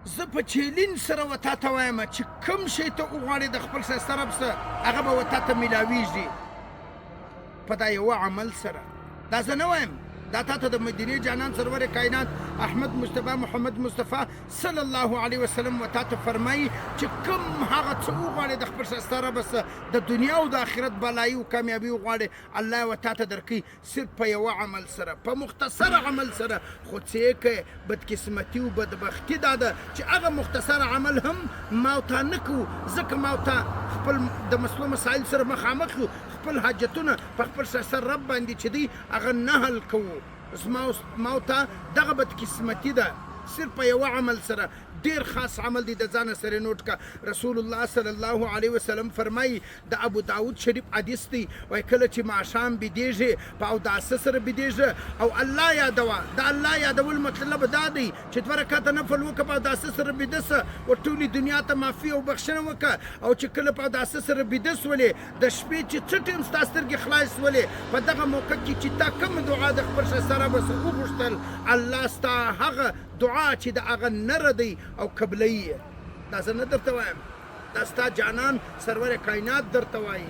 زه په چیلنج سره ورته ته وایم چې کوم شی ته وغواړې د خپل ښایسته رب څه هغه به ورته ته میلاویږي په دا یوه عمل سره. دا زه نه وایم، دا تا ته د مدینې جانان سرور کائنات احمد مصطفی محمد مصطفی صلی الله علیه وسلم ورته ته فرمایي چې کوم هغه څه وغواړې د خپل ښایسته رب څه د دنیا او د آخرت بلایي او کامیابي وغواړې الله یې ورته ته درکوي صرف په یوه عمل سره، په مختصر عمل سره. خو څه یې کوې بدقسمتي او بدبختي دا ده چې هغه مختصر عمل هم ما ورته نه کوو، ځکه ما ورته خپل د مسلو مسایل سره مخامخ یو، خپل حاجتونه په خپل ښایسته رب باندې چې دی هغه نه حل کوو. ما ورته دغه بدقسمتي ده صرف په یوه عمل سره، ډیر خاص عمل دی، د ځانه سره نوٹ کا. رسول الله صلی الله علیه وسلم فرمایي د ابو داود شریف حدیث دی، وایي کله چې ماښام بیدېږې په اوداسه سره بیدېږه او الله یادوه. د الله یادول مطلب دا دی چې دوه رکعته نفل وکړه په اوداسه سره بیده سه او ټولې دنیا ته معافي او بخښنه وکړه. او چې کله په اوداسه سره بیده سولې د شپې چې څه ټیم ستا سترګې خلاص سولې په دغه موقع کې چې تا کومه دعا د خپل ښایسته رب څخه وغوښتل الله ستا هغه دعا چې د هغه نه ردی او قبلوي. دا زه نه درته وایم، دا ستا جانان سرور کائنات درته وایي.